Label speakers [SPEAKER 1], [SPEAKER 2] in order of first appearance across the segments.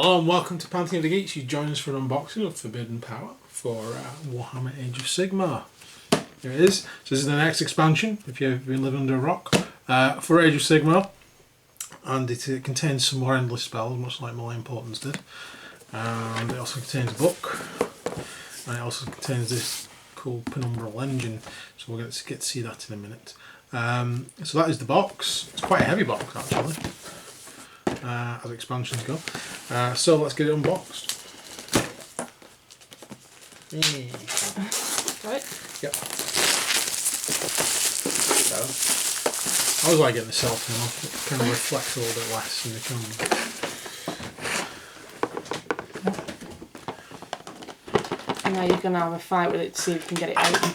[SPEAKER 1] Hello and welcome to Pantheon of the Geeks. You join us for an unboxing of Forbidden Power for Warhammer Age of Sigmar. Here it is. So this is the next expansion, if you've been living under a rock, for Age of Sigmar. And it contains some more endless spells, much like Malign Portents did. And it also contains a book. And it also contains this cool Penumbra Engine. So we'll get to see that in a minute. So that is the box. It's quite a heavy box actually. As expansions go. So let's get it unboxed.
[SPEAKER 2] Right?
[SPEAKER 1] Yep. So, I always like getting the selfie off. It kind of reflects a little bit less in the camera.
[SPEAKER 2] And now you're going to have a fight with it to see if you can get it open.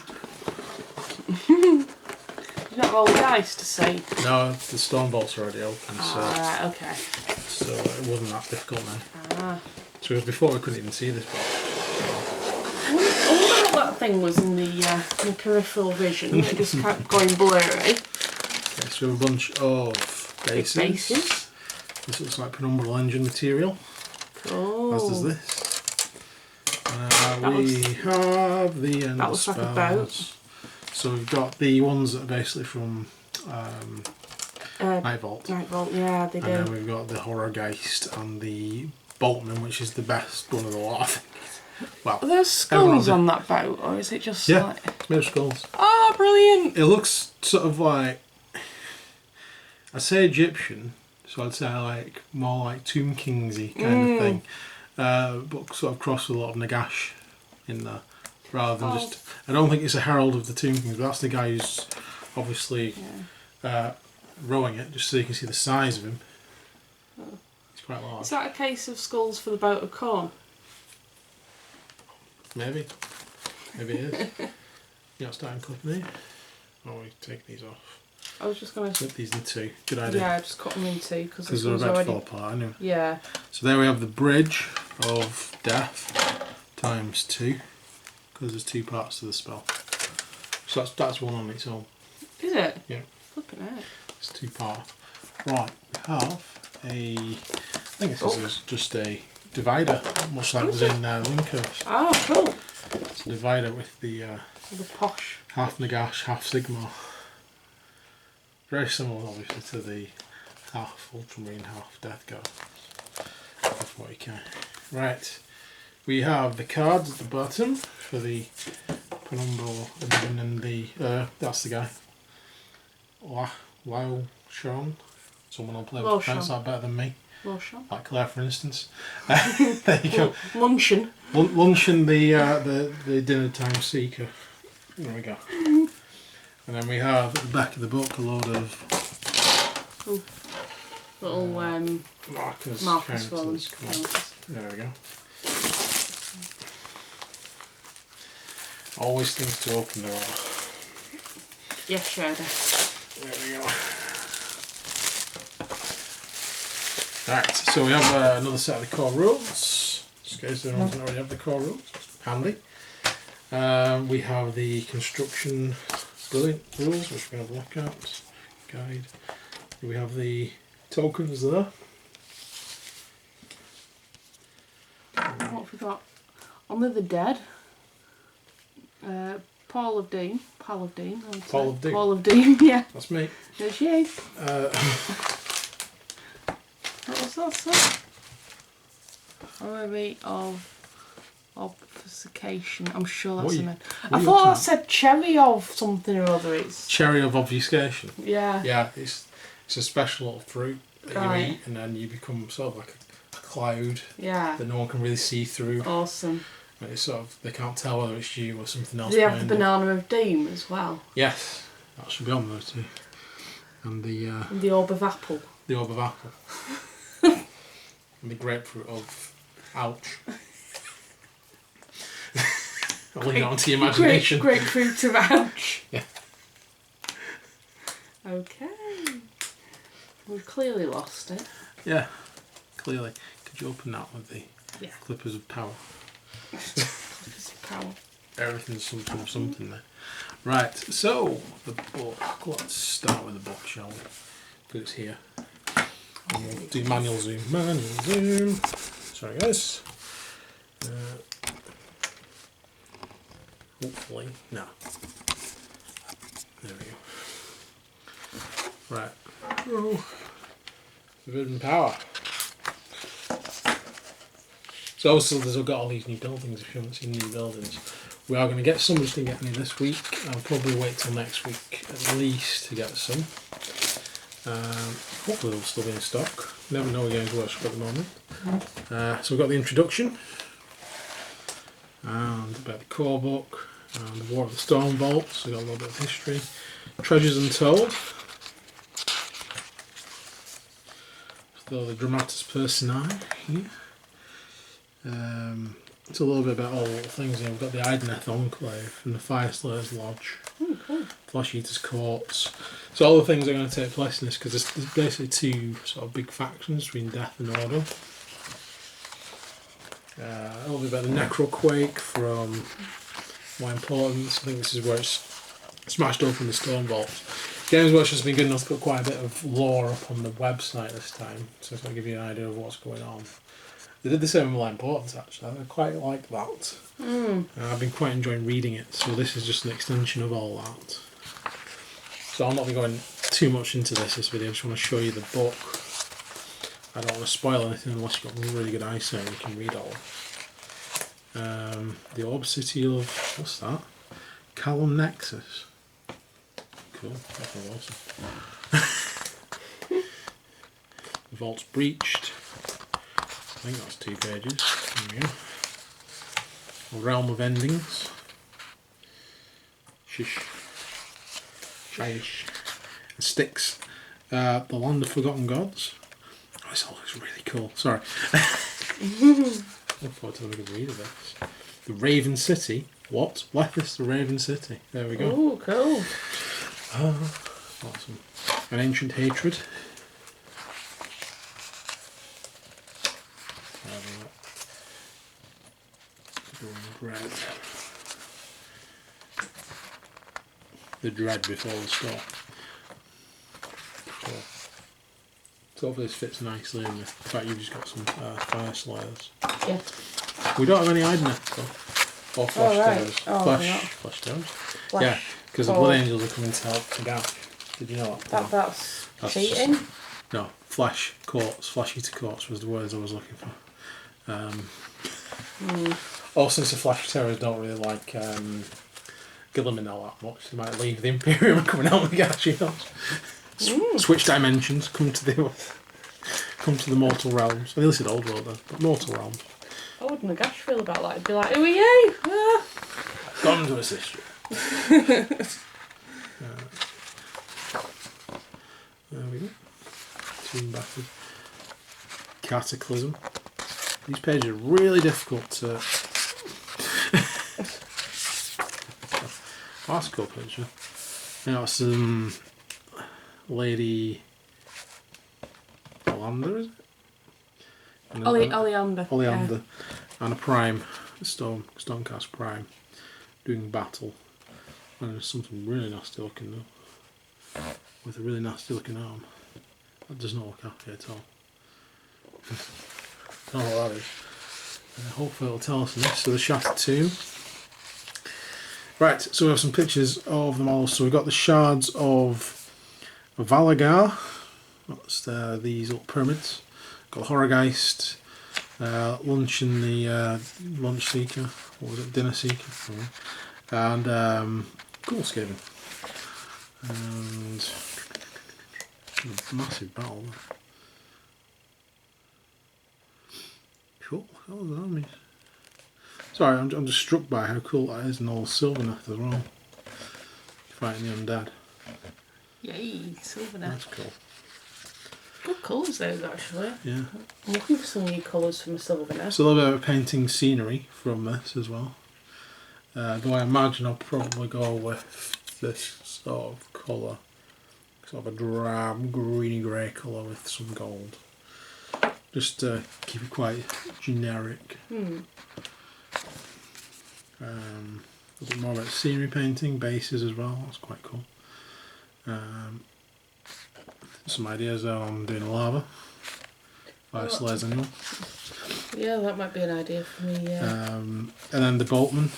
[SPEAKER 2] You don't roll the dice to see?
[SPEAKER 1] No, the stone bolt's already open, so
[SPEAKER 2] right, okay.
[SPEAKER 1] So it wasn't that difficult now. So
[SPEAKER 2] Ah.
[SPEAKER 1] before we couldn't even see this box.
[SPEAKER 2] I wonder what that thing was in the peripheral vision. It just kept going blurry.
[SPEAKER 1] Okay, so we have a bunch of bases. This looks like Penumbra Engine material.
[SPEAKER 2] Cool.
[SPEAKER 1] As does this. We have the endless
[SPEAKER 2] that looks like a boat.
[SPEAKER 1] So we've got the ones that are basically from Night Vault.
[SPEAKER 2] Night Vault, yeah, they do.
[SPEAKER 1] And then we've got the Horrorgeist and the Boltman, which is the best one of the lot, I think. Well,
[SPEAKER 2] are there skulls on that boat, or is it just like...
[SPEAKER 1] it's made of skulls.
[SPEAKER 2] Oh, brilliant!
[SPEAKER 1] It looks sort of like, I'd say Egyptian, so I'd say like more like Tomb Kingsy kind of thing, but sort of crossed with a lot of Nagash in there, rather than just. I don't think it's a herald of the Tomb Kings, but that's the guy who's obviously rowing it, just so you can see the size of him. It's quite large.
[SPEAKER 2] Is that a case of skulls for the boat of corn?
[SPEAKER 1] Maybe. Maybe it is. You're not starting clipping here? Oh, we take these off.
[SPEAKER 2] I was just going to...
[SPEAKER 1] Split these in two. Good idea.
[SPEAKER 2] Yeah, just cut them in two because
[SPEAKER 1] they're about to fall apart, anyway.
[SPEAKER 2] Yeah.
[SPEAKER 1] So there we have the Bridge of Death times 2, because there's 2 parts to the spell. So that's one on its own.
[SPEAKER 2] Is it?
[SPEAKER 1] Yeah.
[SPEAKER 2] Flipping out.
[SPEAKER 1] It's 2 part. Right, we have a... I think this is just a divider, much like was in Linkers.
[SPEAKER 2] Oh, cool.
[SPEAKER 1] It's a divider with the
[SPEAKER 2] posh.
[SPEAKER 1] half Nagash, half Sigmar. Very similar, obviously, to the half Ultramarine, half Death Guard of 40k. Right, we have the cards at the bottom for the Penumbral Engine and the that's the guy. Wow, Sean. Someone will play with pronounce that better than me.
[SPEAKER 2] Lotion.
[SPEAKER 1] Like Claire, for instance. There you go.
[SPEAKER 2] Luncheon.
[SPEAKER 1] Luncheon, the dinner time seeker. There we go. And then we have at the back of the book a load of
[SPEAKER 2] little
[SPEAKER 1] markers.
[SPEAKER 2] counters.
[SPEAKER 1] There we go. Always things to open there are.
[SPEAKER 2] Yes, Shada.
[SPEAKER 1] There we go. Right, so we have another set of the core rules. Just in case anyone doesn't already have the core rules. Handy. We have the construction brilliant rules, which we're going to look at. Guide. We have the tokens there.
[SPEAKER 2] What have we got? Only the Dead. Paul of Doom. Paul of Doom, yeah.
[SPEAKER 1] That's me.
[SPEAKER 2] There's you. What was that, sir? Army of obfuscation. I'm sure that's a man. I thought I said cherry of something or other. It's
[SPEAKER 1] cherry of obfuscation.
[SPEAKER 2] Yeah.
[SPEAKER 1] Yeah, it's a special little fruit that you eat, and then you become sort of like a cloud.
[SPEAKER 2] Yeah.
[SPEAKER 1] That no one can really see through.
[SPEAKER 2] Awesome.
[SPEAKER 1] And it's sort of they can't tell whether it's you or something else.
[SPEAKER 2] Do they have the banana of doom as well?
[SPEAKER 1] Yes, that should be on there too. And
[SPEAKER 2] the orb of apple.
[SPEAKER 1] The orb of apple. And the grapefruit of ouch. I'll leave it on to your imagination.
[SPEAKER 2] Grapefruit of ouch.
[SPEAKER 1] Yeah.
[SPEAKER 2] Okay. We've clearly lost it.
[SPEAKER 1] Yeah, clearly. Could you open that with the clippers of power?
[SPEAKER 2] Clippers of power.
[SPEAKER 1] Everything's something there. Right, so the book. Let's start with the book, shall we? Because it's here. And we'll do manual zoom. Sorry guys. Hopefully, no. There we go. Right. Oh. Forbidden power. So also there's got all these new buildings. If you haven't seen new buildings, we are going to get some. Just didn't get any this week. I'll probably wait till next week at least to get some. Hopefully they'll still be in stock. Never know Games Workshop at the moment. So we've got the introduction and about the core book and the War of the Stone Vaults. We've got a little bit of history. Treasures Untold. So the Dramatis Personae here. It's a little bit about all the little things here. We've got the Ideneth Enclave and the Fireslayer's Lodge.
[SPEAKER 2] Cool.
[SPEAKER 1] Flesh Eater's Courts. So all the things are going to take place in this because there's basically two sort of big factions between Death and Order. A little bit about the Necroquake from My Importance. I think this is where it's smashed open the stone vaults. Games Workshop's been good enough to put quite a bit of lore up on the website this time, so it's going to give you an idea of what's going on. They did the same with My Importance actually. I quite like that. I've been quite enjoying reading it, so this is just an extension of all that. So I'll not be going too much into this video, I just want to show you the book. I don't want to spoil anything unless you've got really good eyesight and you can read all. The Orb City of, what's that? Callum Nexus. Cool, that's awesome. The Vault's Breached. I think that's 2 pages. There we go. Realm of Endings. Shish. Shish. And Styx. The Land of Forgotten Gods. Oh, this all looks really cool. Sorry. Look forward to having a good read of this. The Raven City. What? Lethis the Raven City. There we go.
[SPEAKER 2] Oh, cool.
[SPEAKER 1] Awesome. An Ancient Hatred. Dread. The Dread Before the Storm. So hopefully this fits nicely in the fact you've just got some fire slayers.
[SPEAKER 2] Yeah.
[SPEAKER 1] We don't have any Ideneth though. Or Flesh Towers.
[SPEAKER 2] Flesh
[SPEAKER 1] Towers.
[SPEAKER 2] Flesh.
[SPEAKER 1] Yeah, because the Blood Angels are coming to help the gap. Did you know that?
[SPEAKER 2] That's cheating?
[SPEAKER 1] No, Flesh Eater Courts was the words I was looking for. Since the Flesh Terrors don't really like Gillimanel that much, they might leave the Imperium coming out with the Gashions. Switch dimensions, come to the mortal realms. I nearly said old world then, but mortal realms.
[SPEAKER 2] How would Nagash feel about that? He'd be like, who are you?
[SPEAKER 1] Come to assist you. There we go. Zoom backwards. Cataclysm. These pages are really difficult to... That's a cool picture. Now some Lady Olander, is it?
[SPEAKER 2] Oleander.
[SPEAKER 1] Oleander. Yeah. And a Prime, Stonecast Prime, doing battle. And there's something really nasty looking though. With a really nasty looking arm. That does not look happy at all. I don't know what that is. Hopefully it'll tell us in this. So the Shattered Tomb. Right, so we have some pictures of them all. So we've got the Shards of Valagar. That's these little pyramids. Got Horrorgeist, Lunch and the Lunch Seeker, or was it Dinner Seeker? And Ghoulskaven. And a massive battle. Cool, how was that armies? Sorry, I'm just struck by how cool that is, and all Sylvaneth as well. Fighting the undead.
[SPEAKER 2] Yay, Sylvaneth.
[SPEAKER 1] That's cool.
[SPEAKER 2] Good colours those actually.
[SPEAKER 1] Yeah.
[SPEAKER 2] I'm looking for some new colours from a Sylvaneth.
[SPEAKER 1] So a little bit of painting scenery from this as well. Though I imagine I'll probably go with this sort of colour. Sort of a drab, greeny grey colour with some gold. Just to keep it quite generic. A bit more about scenery painting, bases as well, that's quite cool. Some ideas on doing lava. Fire slayers anyway.
[SPEAKER 2] Yeah, that might be an idea for me, yeah.
[SPEAKER 1] And then the boatman.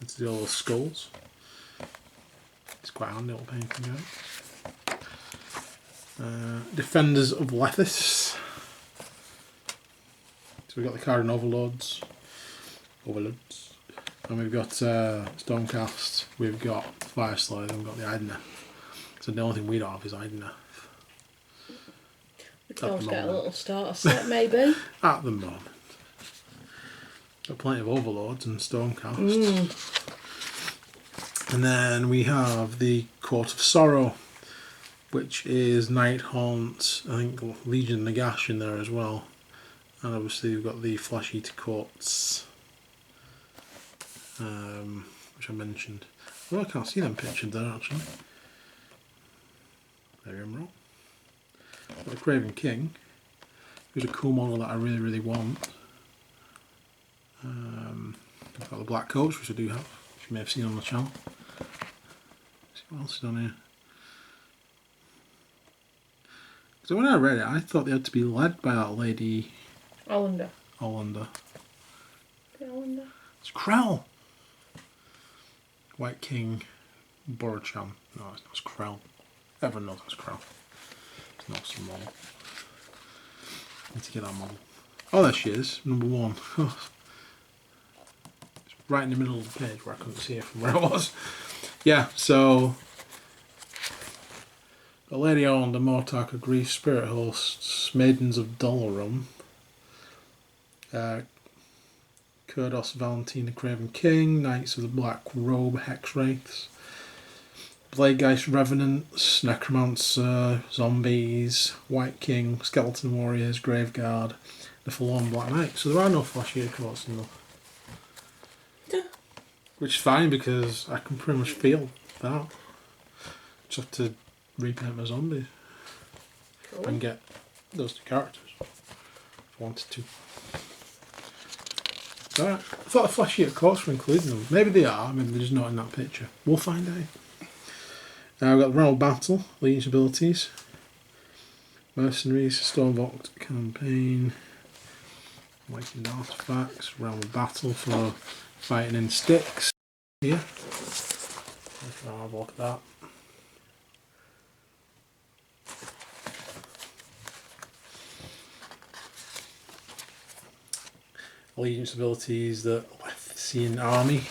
[SPEAKER 1] It's the little skulls. It's quite handy little painting, right? Defenders of Lethis. So we've got the Cardin Overlords. And we've got Stormcast, we've got Fireslide, and we've got the Idoneth. So the only thing we don't have is Idoneth.
[SPEAKER 2] We can always get a little starter set, maybe.
[SPEAKER 1] At the moment. Got plenty of Overlords and Stormcast. And then we have the Court of Sorrow, which is Nighthaunt, I think Legion Nagash in there as well. And obviously we've got the Flesh Eater Courts, which I mentioned. Well, I can't see them pictured there actually. Maybe I'm wrong. Got the Craven King, who's a cool model that I really, really want. I've got the Black Coach, which I do have, which you may have seen on the channel. Let's see what else is on here. So when I read it, I thought they had to be led by that lady.
[SPEAKER 2] Hollander.
[SPEAKER 1] It's Krell. White King, Borachan. No, it's Krell. Everyone knows it's Krell. It's not some model. Need to get that model. Oh, there she is, number 1. It's right in the middle of the page where I couldn't see her from where I was. Yeah, so the Lady Hollander, Mortark of Grief, Spirit Hosts, Maidens of Dolorum, Kurdos, Valentina, Craven King, Knights of the Black Robe, Hex Wraiths, Bladegeist Revenants, Necromancer, Zombies, White King, Skeleton Warriors, Graveguard, the Forlorn Black Knight. So there are no Flash Eater Courts in them.
[SPEAKER 2] Yeah.
[SPEAKER 1] Which is fine because I can pretty much feel that. Just have to repaint my zombies. Cool. And get those 2 characters if I wanted to. Alright, I thought the Flash Eater Courts were including them. Maybe they are, maybe they're just not in that picture. We'll find out. Now we've got the Realm of Battle, Legion abilities, Mercenaries, Stormvault Campaign, Awakened Artifacts, Realm of Battle for fighting in sticks. Here. Let's have a look at that. Allegiance abilities, the Lethisian Army.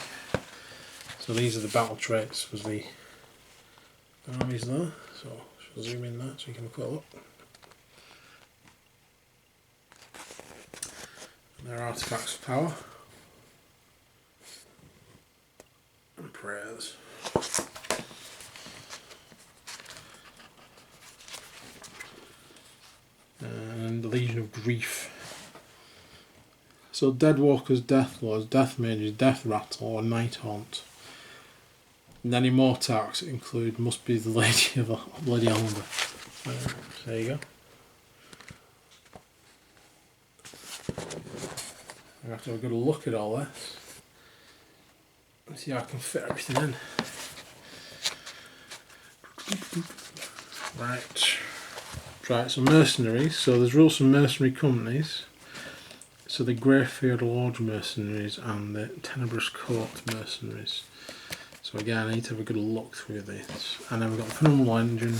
[SPEAKER 1] So these are the battle traits, was the armies there. So I'll zoom in there so you can have a quick look. And there are artifacts of power. And prayers. And the Legion of Grief. So Deadwalkers, Deathlords, Death Mages, Death Rattle, or Nighthaunt. And then in Mortarks include must be the Lady of Lady Hollander. There you go. I have to have a good look at all this. Let's see how I can fit everything in. Right, so mercenaries. So there's rules for mercenary companies. So the Greyfield Lodge mercenaries and the Tenebrous Court mercenaries. So again, I need to have a good look through this. And then we've got the Penumbra Engine,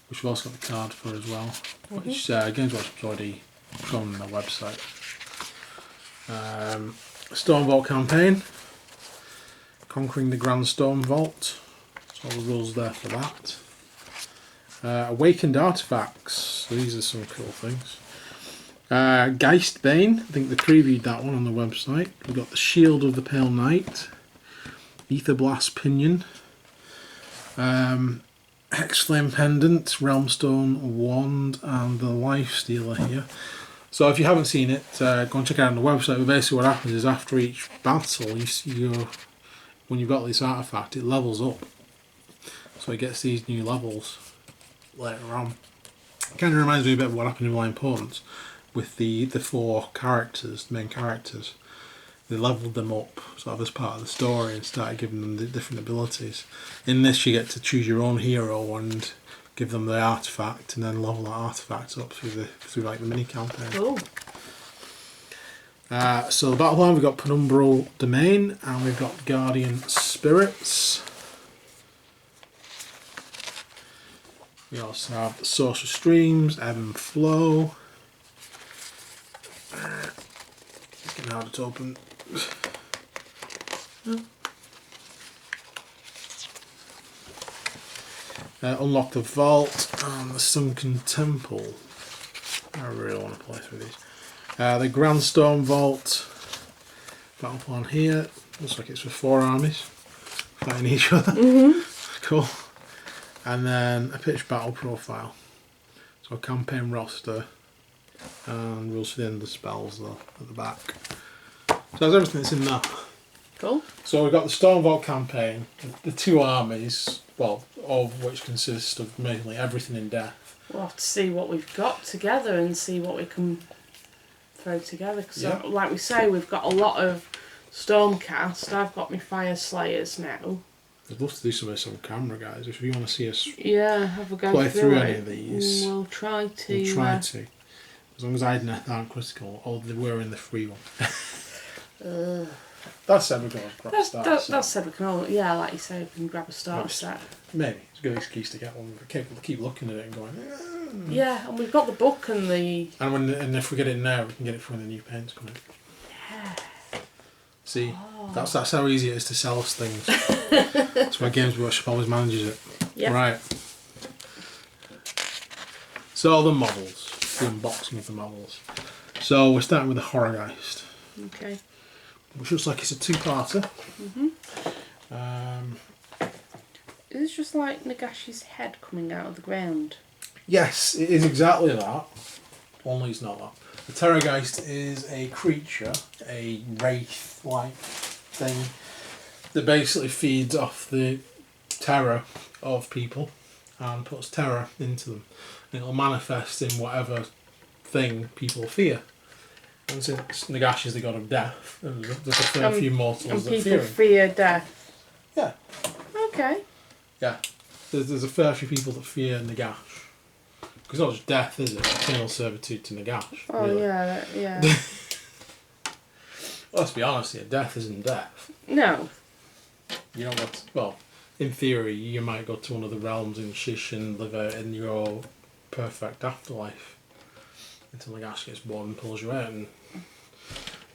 [SPEAKER 1] which we've also got the card for as well. Which Games Workshop's already shown on their website. Stormvault campaign. Conquering the Grand Storm Vault. So all the rules there for that. Awakened Artifacts. So these are some cool things. Geistbane, I think they previewed that one on the website. We've got the Shield of the Pale Knight, Etherblast Pinion, Hexflame Pendant, Realmstone Wand, and the Lifestealer here. So if you haven't seen it, go and check it out on the website. But basically what happens is after each battle, when you've got this artifact, it levels up. So it gets these new levels later on. It kind of reminds me a bit of what happened in My Importance. With the 4 characters, the main characters, they leveled them up sort of as part of the story and started giving them the different abilities. In this you get to choose your own hero and give them the artifact and then level that artifact up through like the mini campaign.
[SPEAKER 2] Cool.
[SPEAKER 1] So the battle plan, we've got Penumbral Domain and we've got Guardian Spirits. We also have the Source of Streams, Ebb and Flow. It's getting harder to open. Unlock the Vault and the Sunken Temple. I really want to play through these. The Grandstorm Vault. Battle plan here. Looks like it's for 4 armies fighting each other. Cool. And then a pitch battle profile. So a campaign roster and rules for the end of the spells though at the back. So that's everything that's in that.
[SPEAKER 2] Cool.
[SPEAKER 1] So we've got the Storm Vault campaign, the 2 armies, well, all of which consist of mainly everything in death.
[SPEAKER 2] We'll have to see what we've got together and see what we can throw together. Because like we say, we've got a lot of Stormcast. I've got my Fire Slayers now.
[SPEAKER 1] I'd love to do some of this on camera, guys. If you want to see us
[SPEAKER 2] have a go
[SPEAKER 1] play through
[SPEAKER 2] it.
[SPEAKER 1] any of these,
[SPEAKER 2] we'll try to.
[SPEAKER 1] We'll try to. As long as Ideneth aren't critical, or they were in the free one. That's said we can always grab a starter set.
[SPEAKER 2] That's said we can all, like you say, we can grab a starter set.
[SPEAKER 1] Maybe. It's a good excuse to get one. Keep looking at it and going,
[SPEAKER 2] Yeah, and we've got the book and the...
[SPEAKER 1] And if we get it now, we can get it for when the new paint's coming.
[SPEAKER 2] Yeah.
[SPEAKER 1] See, that's how easy it is to sell us things. That's why Games Workshop always manages it.
[SPEAKER 2] Yep.
[SPEAKER 1] Right. So the models. The unboxing of the models. So we're starting with the Horrorgeist.
[SPEAKER 2] Okay.
[SPEAKER 1] Which looks like it's a 2-parter.
[SPEAKER 2] Is this just like Nagashi's head coming out of the ground?
[SPEAKER 1] Yes, it is exactly that. Only it's not that. The Terrorgeist is a creature, a wraith-like thing that basically feeds off the terror of people and puts terror into them. And it'll manifest in whatever thing people fear. And since Nagashi's the god of death, there's a fair few mortals that fear him.
[SPEAKER 2] And people fear death?
[SPEAKER 1] Yeah.
[SPEAKER 2] Okay.
[SPEAKER 1] Yeah. There's a fair few people that fear Nagash. Because it's not just death, is it? Eternal servitude to Nagash.
[SPEAKER 2] Oh,
[SPEAKER 1] really.
[SPEAKER 2] yeah.
[SPEAKER 1] Well, let's be honest here, death isn't death.
[SPEAKER 2] No.
[SPEAKER 1] You don't go to, well, in theory, you might go to one of the realms in Shish and live out in your perfect afterlife. Until Nagash gets bored and pulls you out and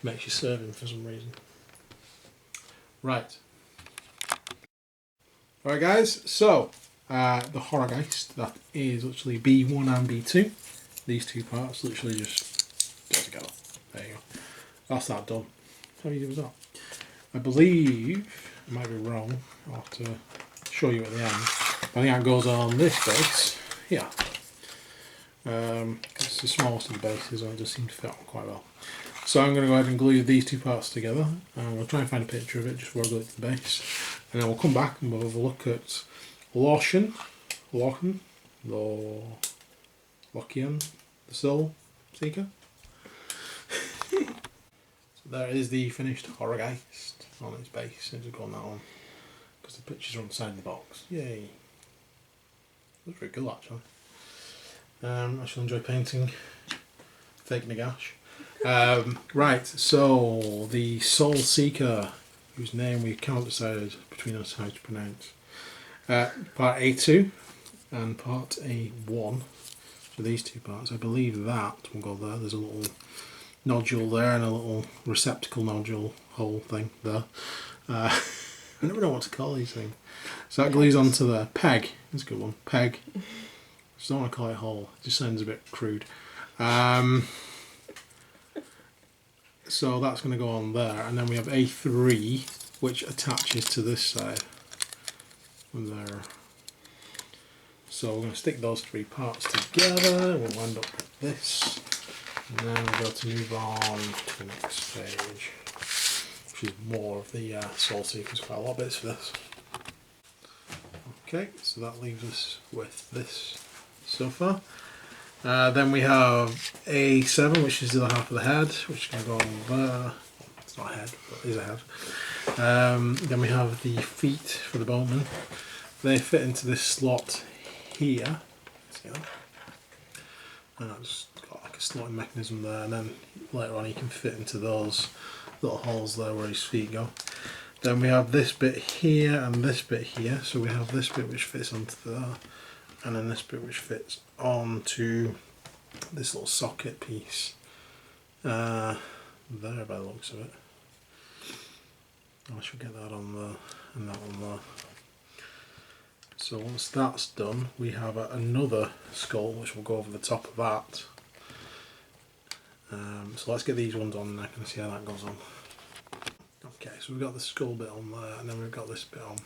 [SPEAKER 1] makes you serve him for some reason. Right. Alright guys, so the Horrorgeist, that is literally B1 and B2. These 2 parts literally just go together. There you go. That's that done. How do you do that? I believe, I might be wrong, I'll have to show you at the end. I think that goes on this base. Yeah. It's the smallest of the bases, and it does seem to fit on quite well. So I'm going to go ahead and glue these 2 parts together, and we'll try and find a picture of it just before I glue it to the base. And then we'll come back and we'll have a look at Lorcan, Locian, the Soul Seeker. So there is the finished Horrorgeist on its base. I'll just go on that one, because the pictures are on the side of the box. Yay! Looks pretty cool actually. I shall enjoy painting fake Nagash. Right, so the Soul Seeker, whose name we can't decide between us how to pronounce. Part A2 and part A1. So these 2 parts. I believe that will go there. There's a little nodule there and a little receptacle nodule hole thing there. I never know what to call these things. So that glues onto the peg. That's a good one. Peg. I don't want to call it hole, it just sounds a bit crude. So that's going to go on there, and then we have A3, which attaches to this side. There. So we're going to stick those 3 parts together, we'll end up with this, and then we'll go to move on to the next stage, which is more of the Soul Seekers. Quite a lot of bits for this. Okay, so that leaves us with this so far. Then we have A7, which is the other half of the head, which can go on there. It's not a head, but it is a head. Then we have the feet for the bowman. They fit into this slot here. See that? And I've just got like a slotting mechanism there, and then later on he can fit into those little holes there where his feet go. Then we have this bit here and this bit here, so we have this bit which fits onto there, and then this bit which fits onto this little socket piece there by the looks of it. I should get that on there and that on there. So once that's done, we have another skull which will go over the top of that. So let's get these ones on and I can see how that goes on. Okay, so we've got the skull bit on there, and then we've got this bit on.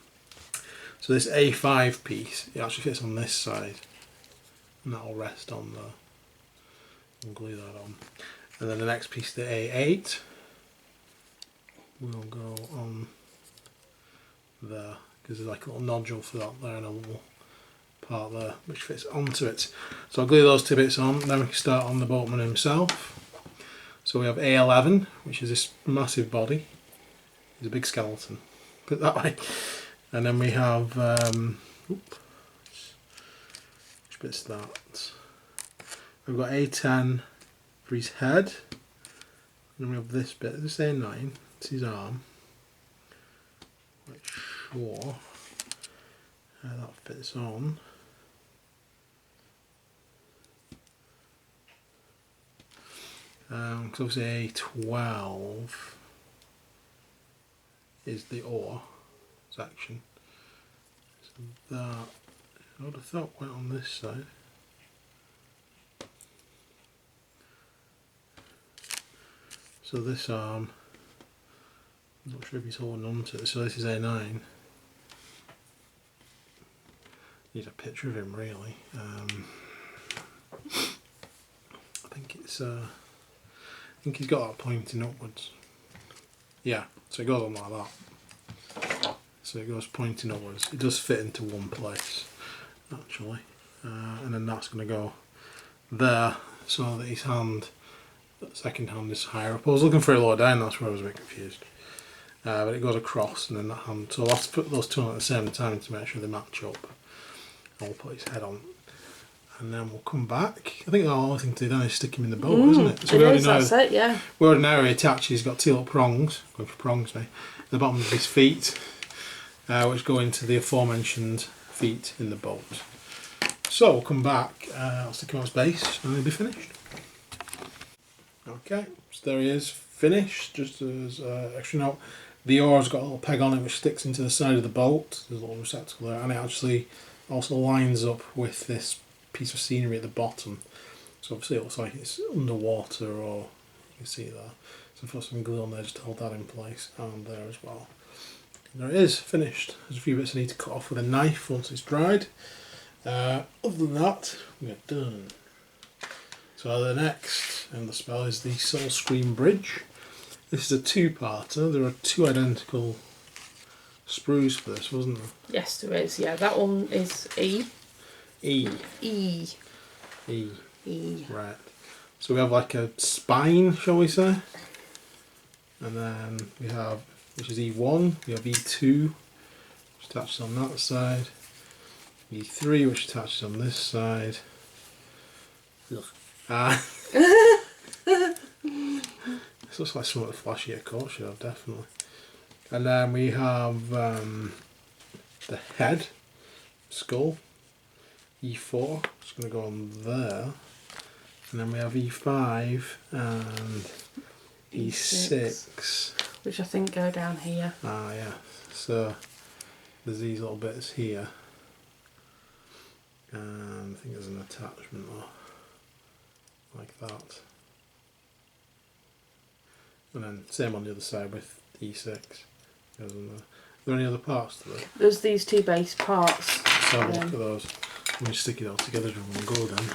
[SPEAKER 1] So this A5 piece, it actually fits on this side, and that'll rest on there. We'll glue that on. And then the next piece, the A8, will go on there, because there's like a little nodule for that there and a little part there which fits onto it. So I'll glue those two bits on, then we can start on the boatman himself. So we have A11, which is this massive body. He's a big skeleton, put it that way. And then we have, which bit's that? We've got A10 for his head. And then we have this bit, this A9, it's his arm. Not sure how that fits on. Because obviously A12 is the oar section. So that, I would have thought went on this side. So this arm, I'm not sure if he's holding on to it, so this is A9. Need a picture of him really. I think it's I think he's got that pointing upwards. Yeah, so it goes on like that. So it goes pointing upwards. It does fit into one place actually. And then that's going to go there so that his hand, that second hand, is higher up. I was looking for it lower down, that's where I was a bit confused. But it goes across and then that hand, so I'll have to put those two on at the same time to make sure they match up. And we'll put his head on. And then we'll come back. I think the only thing to do then is stick him in the boat, isn't it? So
[SPEAKER 2] we already know, that's it, yeah.
[SPEAKER 1] We already know he attaches, he's got two little prongs, going for prongs now, at the bottom of his feet, which go into the aforementioned feet in the boat. So we'll come back, I'll stick him on his base and he'll be finished. Okay, so there he is, finished. Just as extra note, the oar's got a little peg on it which sticks into the side of the boat. There's a little receptacle there, and it actually also lines up with this piece of scenery at the bottom. So obviously it looks like it's underwater, or you can see there. So I've put some glue on there just to hold that in place, and there as well. And there it is, finished. There's a few bits I need to cut off with a knife once it's dried. Other than that, we're done. So the next in the spell is the Soul Scream Bridge. This is a two-parter. There are two identical sprues for this, wasn't there?
[SPEAKER 2] Yes, there is. Yeah, that one is E.
[SPEAKER 1] E.
[SPEAKER 2] E.
[SPEAKER 1] E.
[SPEAKER 2] E.
[SPEAKER 1] Right. So we have like a spine, shall we say? And then we have, which is E1, we have E2, which attaches on that side. E3, which attaches on this side. This looks like something the flashier coat should have, definitely. And then we have the head, skull, E4, it's going to go on there. And then we have E5 and E6.
[SPEAKER 2] Which I think go down here.
[SPEAKER 1] Ah, yeah. So there's these little bits here. And I think there's an attachment there, like that. And then same on the other side with E6. Goes on there. Are there any other parts to it?
[SPEAKER 2] There's these two base parts.
[SPEAKER 1] Let's have a look at those. Let me stick it all together in one go then.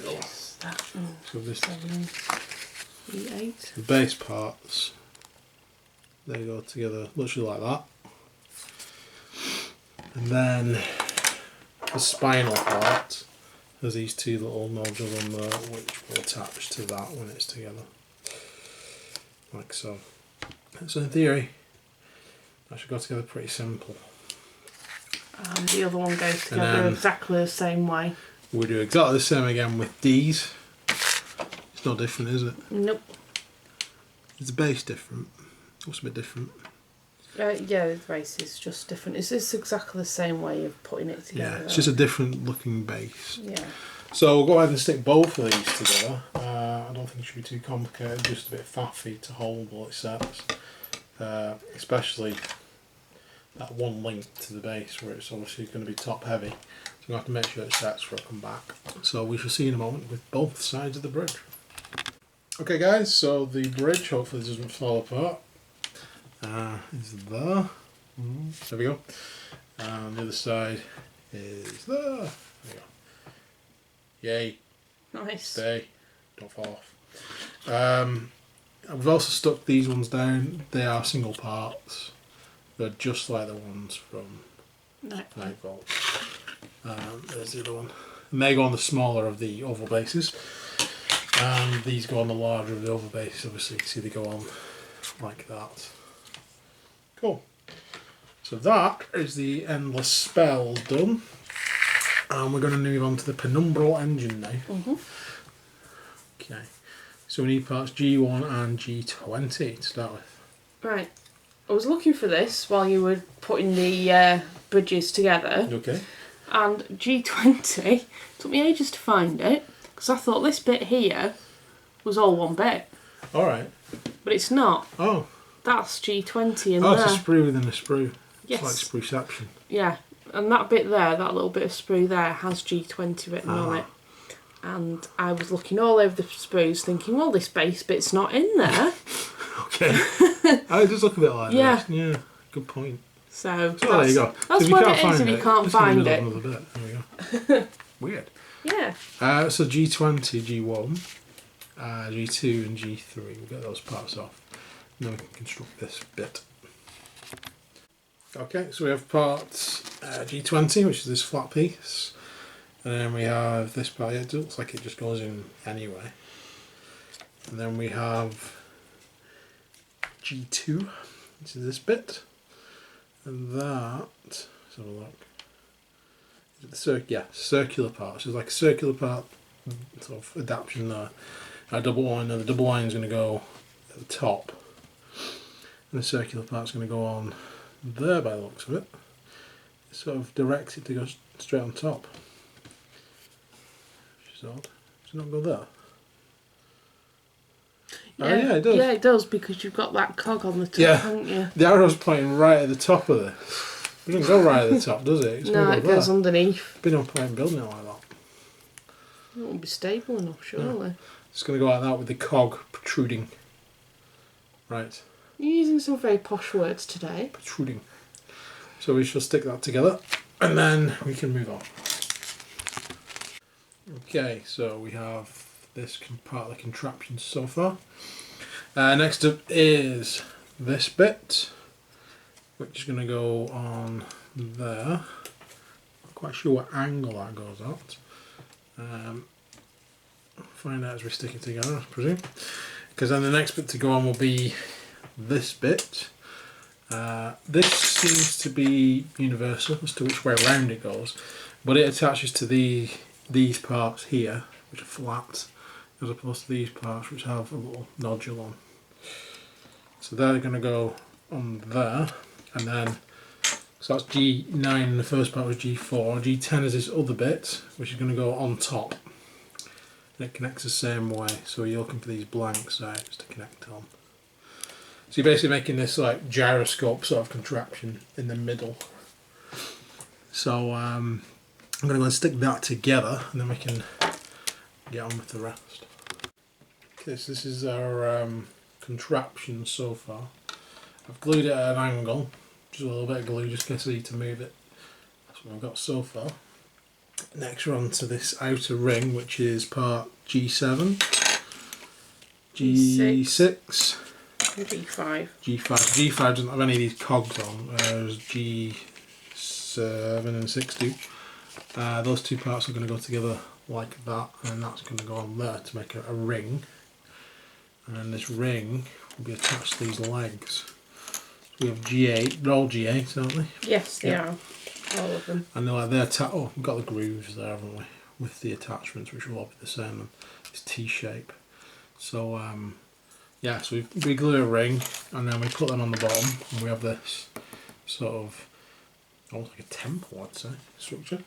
[SPEAKER 2] Yes, that.
[SPEAKER 1] So this,
[SPEAKER 2] E8.
[SPEAKER 1] the base parts, they go together literally like that. And then the spinal part has these two little nodules on there which will attach to that when it's together. Like so. So in theory, that should go together pretty simple.
[SPEAKER 2] And the other one goes together exactly the same way.
[SPEAKER 1] We do exactly the same again with these. It's no different, is it?
[SPEAKER 2] Nope.
[SPEAKER 1] Is the base different? What's a bit different?
[SPEAKER 2] Yeah, the base is just different. It's just exactly the same way of putting it together.
[SPEAKER 1] Yeah, it's just a different looking base.
[SPEAKER 2] Yeah.
[SPEAKER 1] So we'll go ahead and stick both of these together. I don't think it should be too complicated, just a bit faffy to hold all it sets. Especially that one link to the base where it's obviously going to be top heavy. So we have to make sure it sets for a come back. So we shall see in a moment with both sides of the bridge. Okay guys, so the bridge hopefully doesn't fall apart. Is there. There we go. And the other side is there. There we go. Yay.
[SPEAKER 2] Nice.
[SPEAKER 1] Stay. Don't fall off. We've also stuck these ones down. They are single parts. They're just like the ones from Nightbolt. There's the other one. And they go on the smaller of the oval bases. And these go on the larger of the oval bases. Obviously, you can see they go on like that. Cool. So that is the endless spell done. And we're going to move on to the Penumbra Engine now. Okay. So we need parts G1 and G20 to start with.
[SPEAKER 2] Right. I was looking for this while you were putting the bridges together.
[SPEAKER 1] Okay.
[SPEAKER 2] And G20 took me ages to find it because I thought this bit here was all one bit.
[SPEAKER 1] Alright.
[SPEAKER 2] But it's not.
[SPEAKER 1] Oh.
[SPEAKER 2] That's G20 in
[SPEAKER 1] there.
[SPEAKER 2] there.
[SPEAKER 1] It's a sprue within a sprue.
[SPEAKER 2] Yes.
[SPEAKER 1] It's like sprueception.
[SPEAKER 2] Yeah. And that bit there, that little bit of sprue there, has G20 written on it. And I was looking all over the sprues thinking, well, this base bit's not in there.
[SPEAKER 1] Okay. I just look a bit like
[SPEAKER 2] yeah.
[SPEAKER 1] this. Yeah. Good point.
[SPEAKER 2] So
[SPEAKER 1] there you go.
[SPEAKER 2] That's
[SPEAKER 1] so
[SPEAKER 2] what it is if you can't find it.
[SPEAKER 1] Another bit. There we go. Weird.
[SPEAKER 2] Yeah.
[SPEAKER 1] So G20, G1, G2 and G3. We'll get those parts off. And then we can construct this bit. Okay, so we have parts G20, which is this flat piece. And then we have this part. It looks like it just goes in anyway. And then we have G2, which is this bit. And that, let's have a look. Is it the circular part. So it's like a circular part sort of adaptation there. A double line, the double line is going to go at the top. And the circular part is going to go on there by the looks of it. It sort of directs it to go straight on top. Which is odd. Does it not go there?
[SPEAKER 2] Yeah,
[SPEAKER 1] oh yeah, it does.
[SPEAKER 2] Yeah, it does because you've got that cog on the top, haven't you?
[SPEAKER 1] The arrow's pointing right at the top of this. It doesn't go right at the top, does it? It's
[SPEAKER 2] no, it goes underneath.
[SPEAKER 1] Been no point building it like that.
[SPEAKER 2] It won't be stable enough, surely.
[SPEAKER 1] Yeah. It's going to go like that with the cog protruding. Right.
[SPEAKER 2] You're using some very posh words today.
[SPEAKER 1] Protruding. So we shall stick that together and then we can move on. Okay, so we have this part of the contraption so far. Next up is this bit, which is going to go on there. Not quite sure what angle that goes at. Find out as we stick it together, I presume. Because then the next bit to go on will be this bit. This seems to be universal as to which way around it goes, but it attaches to these parts here, which are flat, as opposed to these parts which have a little nodule on. So they're going to go on there, and then so that's G9 and the first part was G4. G10 is this other bit, which is going to go on top. And it connects the same way, so you're looking for these blank sides to connect on. So you're basically making this like gyroscope sort of contraption in the middle. So I'm going to go and stick that together, and then we can get on with the rest. Okay, so this is our contraption so far. I've glued it at an angle, just a little bit of glue just in case I need to move it. That's what I've got so far. Next we're on to this outer ring, which is part G7, G6,
[SPEAKER 2] G5.
[SPEAKER 1] G5 doesn't have any of these cogs on, whereas G7 and 6 do. Those two parts are going to go together like that, and that's going to go on there to make a ring. And then this ring will be attached to these legs. So we have G8, they're all G8, aren't they?
[SPEAKER 2] Yes, they are. All of them.
[SPEAKER 1] And they're like they're we've got the grooves there, haven't we? with the attachments, which will all be the same. It's T-shape. So yeah, so we glue a ring and then we put them on the bottom, and we have this sort of almost like a temple, I'd say, structure.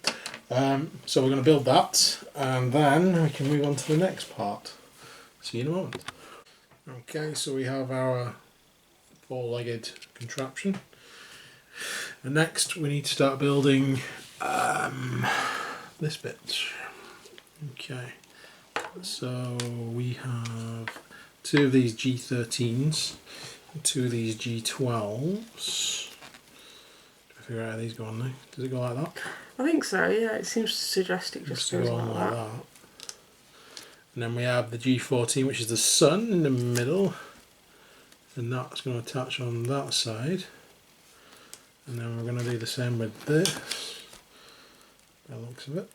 [SPEAKER 1] So we're going to build that, and then we can move on to the next part. See you in a moment. Okay, so we have our four-legged contraption. And next we need to start building this bit. Okay, so we have two of these G13s and two of these G12s. Figure out how these go on now. Does it go like that?
[SPEAKER 2] I think so, yeah. It seems to suggest it just goes like that.
[SPEAKER 1] And then we have the G14, which is the sun in the middle. And that's going to attach on that side. And then we're going to do the same with this. By the looks of it.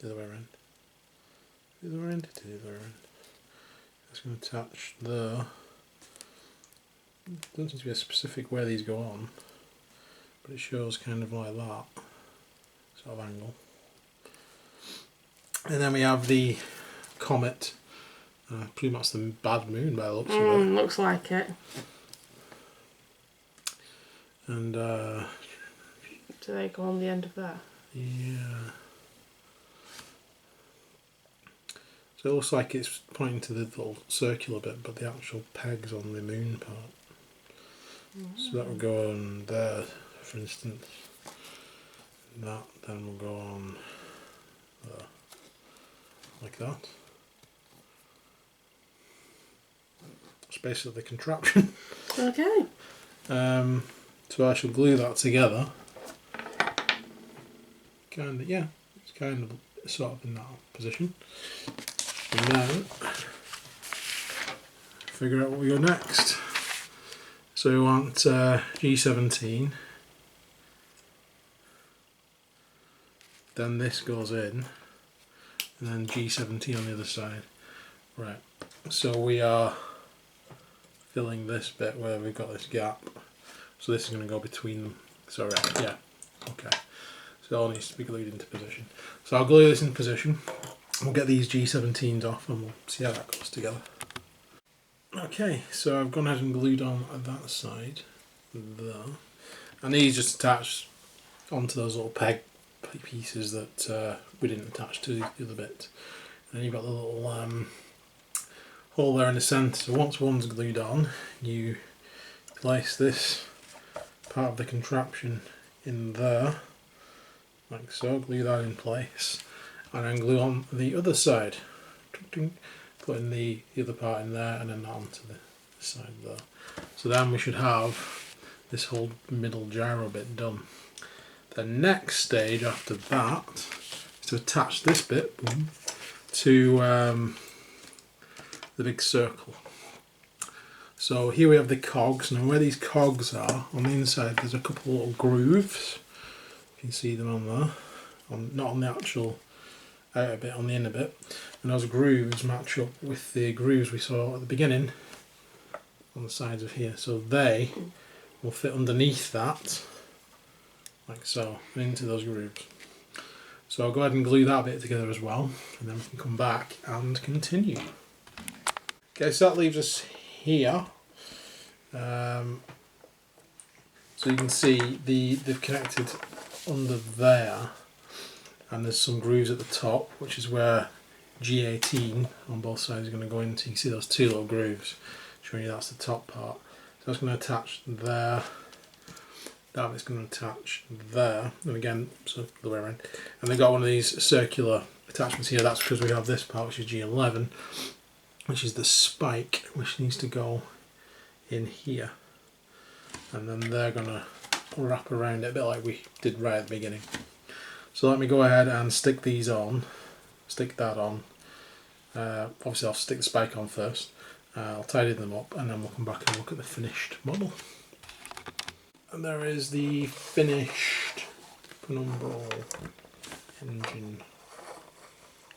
[SPEAKER 1] The other way around. The other way around. The other way around. That's going to attach there. Doesn't seem to be a specific where these go on. But it shows kind of like that sort of angle. And then we have the comet, pretty much the bad moon by the looks of it.
[SPEAKER 2] Looks like it.
[SPEAKER 1] And
[SPEAKER 2] do they go on the end of that?
[SPEAKER 1] Yeah. So it looks like it's pointing to the little circular bit, but the actual peg's on the moon part. So that will go on there, for instance. And that then will go on there, like that. That's basically the contraption.
[SPEAKER 2] Okay.
[SPEAKER 1] So I shall glue that together. Kind of, yeah, it's kind of sort of in that position. And then figure out what we go next. So we want G17. Then this goes in, and then G17 on the other side. Right, so we are filling this bit where we've got this gap. So this is going to go between them. So right, yeah, okay. So it all needs to be glued into position. So I'll glue this in position. We'll get these G17s off and we'll see how that goes together. Okay, so I've gone ahead and glued on that side there. And these just attach onto those little peg pieces that we didn't attach to the other bit. And then you've got the little hole there in the centre. So once one's glued on, you place this part of the contraption in there, like so, glue that in place, and then glue on the other side, putting the other part in there and then that onto the side there. So then we should have this whole middle gyro bit done. The next stage after that is to attach this bit to the big circle. So here we have the cogs. Now where these cogs are, on the inside there's a couple of little grooves. You can see them on there. Not on the actual outer bit, on the inner bit. And those grooves match up with the grooves we saw at the beginning on the sides of here. So they will fit underneath that, like so, and into those grooves. So I'll go ahead and glue that bit together as well, and then we can come back and continue. Okay, so that leaves us here. So you can see they've connected under there, and there's some grooves at the top, which is where G18 on both sides is going to go into. You can see those two little grooves showing you that's the top part. So that's going to attach there. That bit's going to attach there, and again, so the way around. And they've got one of these circular attachments here. That's because we have this part, which is G11, which is the spike, which needs to go in here. And then they're going to wrap around it a bit like we did right at the beginning. So let me go ahead and stick these on, stick that on. Obviously I'll stick the spike on first. I'll tidy them up and then we'll come back and look at the finished model. And there is the finished Penumbra Engine.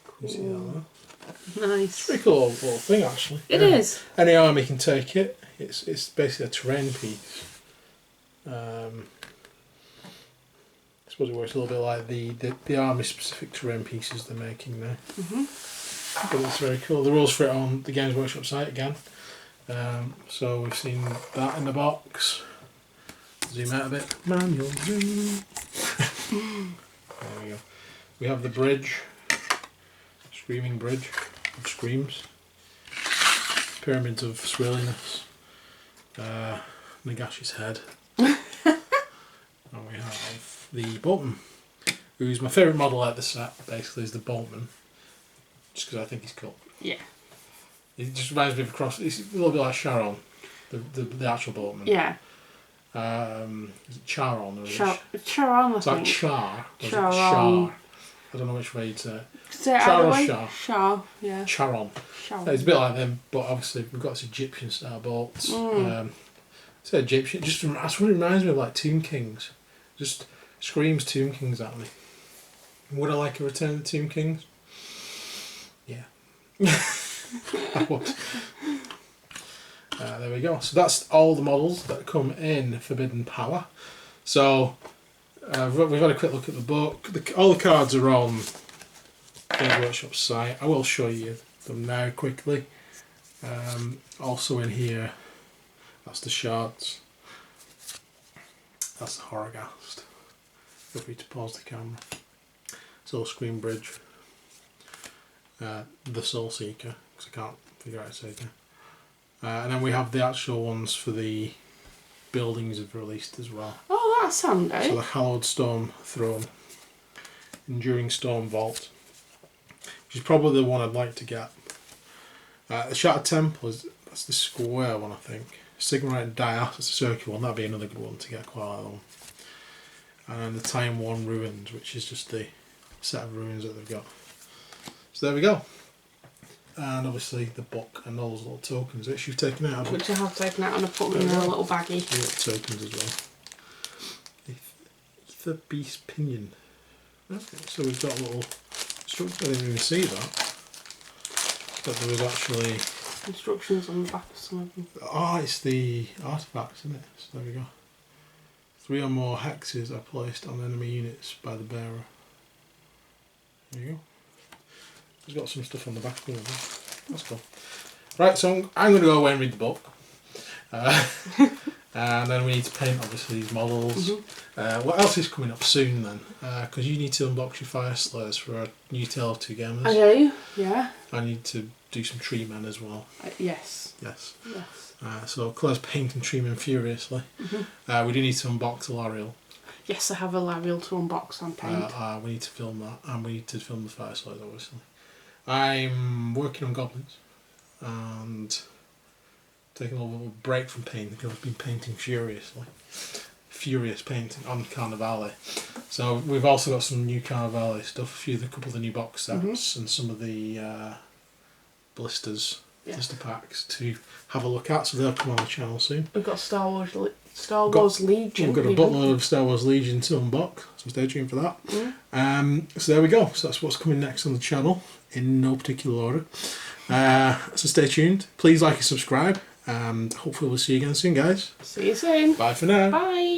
[SPEAKER 1] Can you see that there?
[SPEAKER 2] Nice.
[SPEAKER 1] It's a pretty cool little thing actually.
[SPEAKER 2] It is.
[SPEAKER 1] Any army can take it. It's basically a terrain piece. It's suppose it works a little bit like the army specific terrain pieces they're making now. But it's very cool. The rules for it on the Games Workshop site again. So we've seen that in the box. Zoom out a bit. Manual zoom. There we go. We have the bridge. Screaming bridge of screams. Pyramids of swirliness. Nagashi's head. And we have the Boltman, who's my favourite model out of the set, basically, is the Boltman. Just because I think he's cool.
[SPEAKER 2] Yeah.
[SPEAKER 1] It just reminds me of a cross. It's a little bit like Charon, the actual Boltman.
[SPEAKER 2] Yeah.
[SPEAKER 1] Is it Charon or
[SPEAKER 2] Charon, I
[SPEAKER 1] it's like
[SPEAKER 2] think.
[SPEAKER 1] Char.
[SPEAKER 2] Charon.
[SPEAKER 1] I don't know which way to say it.
[SPEAKER 2] Say it
[SPEAKER 1] Char
[SPEAKER 2] either
[SPEAKER 1] or
[SPEAKER 2] way.
[SPEAKER 1] Char?
[SPEAKER 2] Char, yeah.
[SPEAKER 1] Charon.
[SPEAKER 2] Charon.
[SPEAKER 1] It's a bit like them, but obviously we've got this Egyptian style bolts. It's Egyptian. That's what it reminds me of, like Tomb Kings. Just screams Tomb Kings at me. Would I like a Return of the Tomb Kings? Yeah. I would. There we go. So that's all the models that come in Forbidden Power. So we've had a quick look at the book. All the cards are on Games Workshop site. I will show you them now quickly. Also in here, that's the shards. That's the Horrorghast. Feel free to pause the camera. Soul Scream Bridge. The Soul Seeker, because I can't figure out how to say it. And then we have the actual ones for the buildings we've released as well.
[SPEAKER 2] Oh, that's handy.
[SPEAKER 1] So the Hallowed Storm Throne, Enduring Storm Vault, which is probably the one I'd like to get. The Shattered Temple, that's the square one, I think. Sigmar and Dias, that's the circular one, that'd be another good one to get, quite like that one. And then the Time Worn Ruins, which is just the set of ruins that they've got. So there we go. And obviously the book and all those little tokens which you've taken out.
[SPEAKER 2] Which I have taken out and I've put them in a little baggie.
[SPEAKER 1] Little tokens as well. Ether Beast Pinion. Okay, so we've got a little instructions. I didn't even see that. But there was actually
[SPEAKER 2] instructions on the back of some of them.
[SPEAKER 1] Oh, it's the artifacts, isn't it? So there we go. 3 or more hexes are placed on enemy units by the bearer. There you go. It's got some stuff on the back of it. That's cool. Right, so I'm going to go away and read the book. And then we need to paint, obviously, these models. What else is coming up soon then? Because you need to unbox your Fire Slayers for our new Tale of Two Gamers.
[SPEAKER 2] I do, yeah.
[SPEAKER 1] I need to do some Tree Men as well.
[SPEAKER 2] Yes.
[SPEAKER 1] Yes.
[SPEAKER 2] Yes.
[SPEAKER 1] So Claire's painting Tree Men furiously. We do need to unbox a Lariel.
[SPEAKER 2] Yes, I have a Lariel to unbox and paint.
[SPEAKER 1] We need to film that, and we need to film the Fire Slayers, obviously. I'm working on Goblins and taking a little break from painting because I've been painting furious painting on Carnivale. So we've also got some new Carnivale stuff, a couple of the new box sets and some of the blister packs to have a look at, so they'll come on the channel soon.
[SPEAKER 2] We've got Star Wars Legion.
[SPEAKER 1] We've got a buttload of Star Wars Legion to unbox, so stay tuned for that. So there we go, so that's what's coming next on the channel in no particular order. So stay tuned, please like and subscribe, and hopefully we'll see you again soon, guys.
[SPEAKER 2] See you soon.
[SPEAKER 1] Bye for now.
[SPEAKER 2] Bye.